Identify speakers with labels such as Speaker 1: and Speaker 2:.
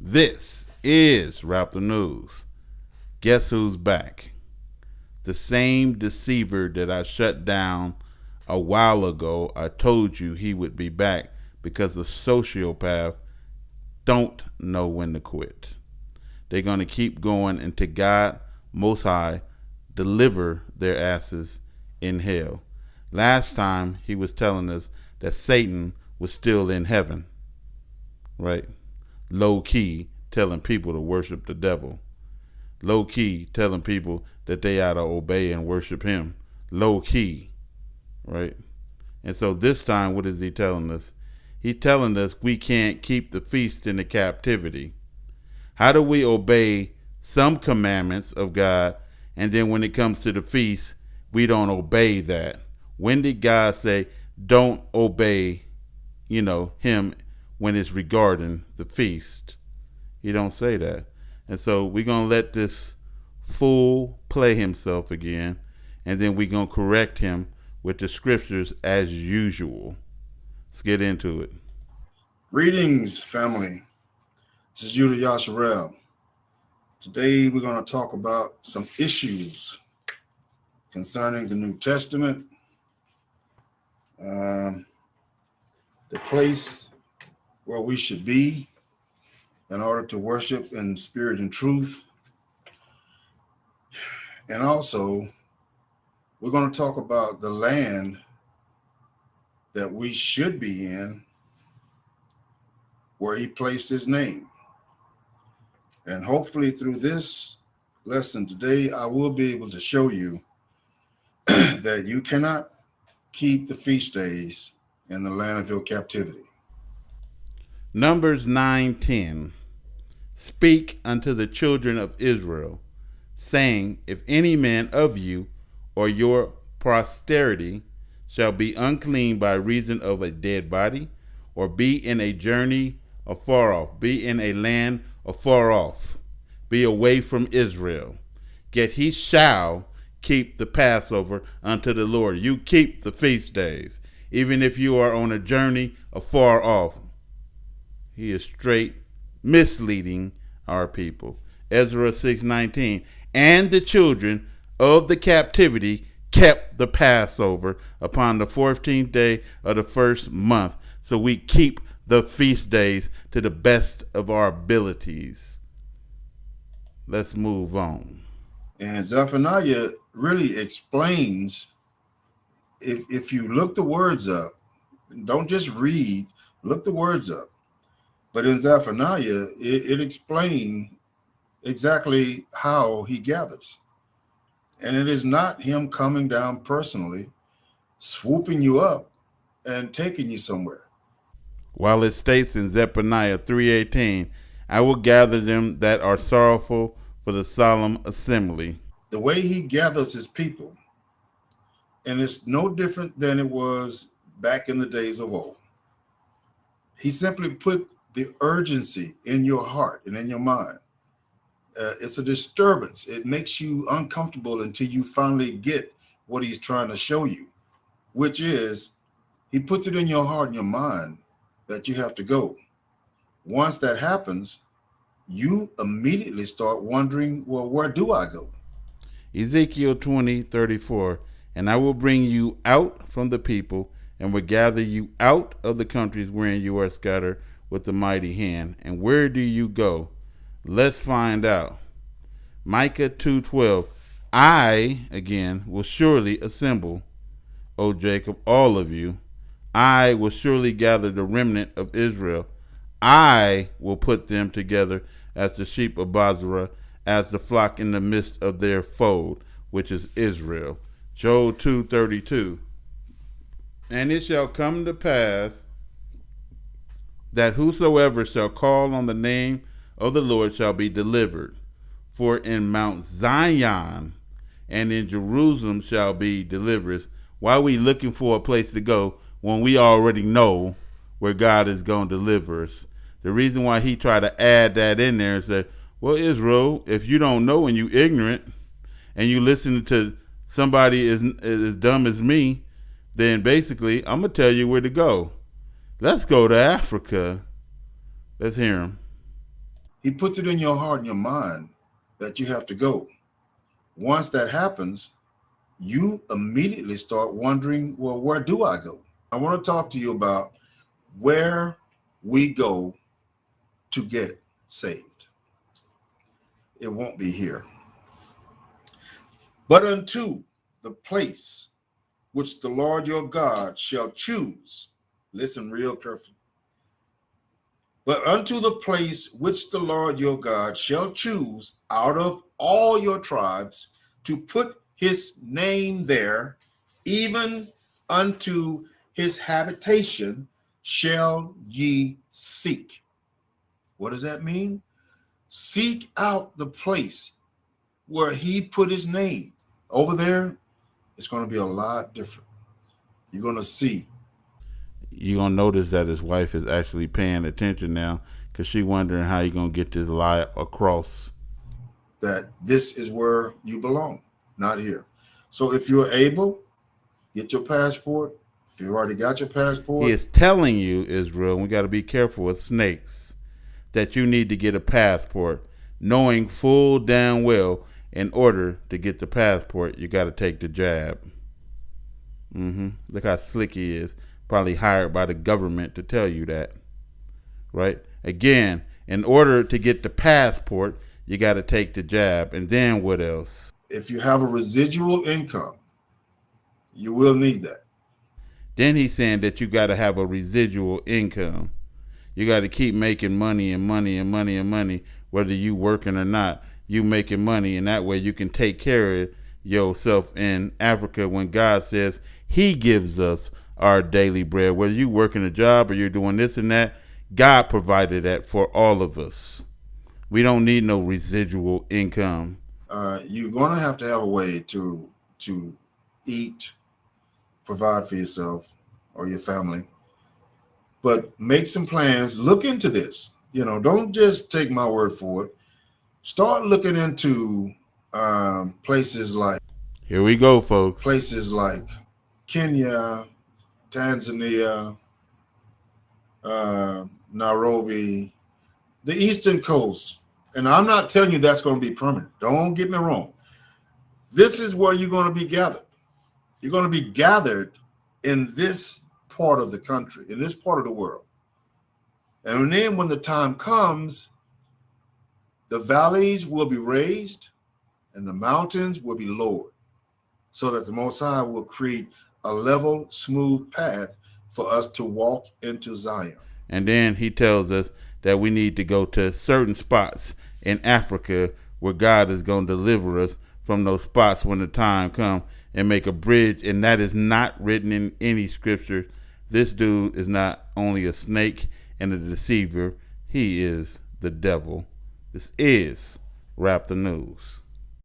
Speaker 1: This is Raptor News. Guess who's back? The same deceiver that I shut down a while ago. I told you he would be back because the sociopath don't know when to quit. They're going to keep going until God Most High deliver their asses in hell. Last time he was telling us that Satan was still in heaven, right? Low key telling people to worship the devil. Low key telling people that they ought to obey and worship him. Low key, right? And so this time, what is he telling us? He's telling us we can't keep the feast in the captivity. How do we obey some commandments of God, and then when it comes to the feast, we don't obey that? When did God say don't obey, him when it's regarding the feast? He don't say that. And so we're going to let this fool play himself again, and then we're going to correct him with the scriptures as usual. Let's get into it.
Speaker 2: Greetings, family. This is Judah Yasharel. Today we're going to talk about some issues concerning the New Testament, the place where we should be in order to worship in spirit and truth. And also, we're going to talk about the land that we should be in, where he placed his name. And hopefully through this lesson today, I will be able to show you that you cannot keep the feast days in the land of your captivity.
Speaker 1: Numbers 9:10. Speak unto the children of Israel, saying, if any man of you or your posterity shall be unclean by reason of a dead body, or be in a journey afar off, be in a land afar off, be away from Israel, yet he shall keep the Passover unto the Lord. You keep the feast days, even if you are on a journey afar off. He is straight misleading our people. Ezra 6:19. And the children of the captivity kept the Passover upon the 14th day of the first month. So we keep the feast days to the best of our abilities. Let's move on.
Speaker 2: And Zephaniah really explains, if you look the words up, don't just read, look the words up. But in Zephaniah, it explains exactly how he gathers. And it is not him coming down personally, swooping you up and taking you somewhere.
Speaker 1: While it states in Zephaniah 3:18, I will gather them that are sorrowful for the solemn assembly.
Speaker 2: The way he gathers his people, and it's no different than it was back in the days of old. He simply put the urgency in your heart and in your mind. It's a disturbance. It makes you uncomfortable until you finally get what he's trying to show you, which is he puts it in your heart and your mind that you have to go. Once that happens, you immediately start wondering, well, where do I go?
Speaker 1: Ezekiel 20:34, and I will bring you out from the people, and will gather you out of the countries wherein you are scattered with the mighty hand. And where do you go? Let's find out. Micah 2:12, I, again, will surely assemble, O Jacob, all of you. I will surely gather the remnant of Israel. I will put them together as the sheep of Basra, as the flock in the midst of their fold, which is Israel. Joel 2:32. And it shall come to pass that whosoever shall call on the name of the Lord shall be delivered. For in Mount Zion and in Jerusalem shall be deliverance. Why are we looking for a place to go when we already know where God is going to deliver us? The reason why he tried to add that in there is that, well, Israel, if you don't know and you ignorant and you listen to somebody as dumb as me, then basically I'm going to tell you where to go. Let's go to Africa. Let's hear him.
Speaker 2: He puts it in your heart and your mind that you have to go. Once that happens, you immediately start wondering, well, where do I go? I want to talk to you about where we go to get saved. It won't be here. But unto the place which the Lord your God shall choose. Listen real carefully. But unto the place which the Lord your God shall choose out of all your tribes to put his name there, even unto his habitation shall ye seek. What does that mean? Seek out the place where he put his name. Over there, it's going to be a lot different. You're going to see.
Speaker 1: You're going to notice that his wife is actually paying attention now because she's wondering how you're going to get this lie across.
Speaker 2: That this is where you belong, not here. So if you're able, get your passport. If you already got your passport.
Speaker 1: He is telling you, Israel, and we got to be careful with snakes, that you need to get a passport, knowing full damn well in order to get the passport, you got to take the jab. Look how slick he is. Probably hired by the government to tell you that. Right? Again, in order to get the passport, you got to take the jab. And then what else?
Speaker 2: If you have a residual income, you will need that.
Speaker 1: Then he's saying that you got to have a residual income. You got to keep making money and money and money and money, whether you working or not. You making money, and that way you can take care of yourself in Africa when God says he gives us our daily bread. Whether you working a job or you're doing this and that, God provided that for all of us. We don't need no residual income.
Speaker 2: You're going to have a way to eat, provide for yourself or your family. But make some plans. Look into this. Don't just take my word for it. Start looking into places like.
Speaker 1: Here we go, folks.
Speaker 2: Places like Kenya, Tanzania, Nairobi, the Eastern Coast. And I'm not telling you that's going to be permanent. Don't get me wrong. This is where you're going to be gathered. You're going to be gathered in this part of the country, in this part of the world. And then when the time comes, the valleys will be raised and the mountains will be lowered so that the Most High will create a level, smooth path for us to walk into Zion.
Speaker 1: And then he tells us that we need to go to certain spots in Africa where God is going to deliver us from those spots when the time comes and make a bridge. And that is not written in any scripture. This dude is not only a snake and a deceiver, he is the devil. This is Rap the News.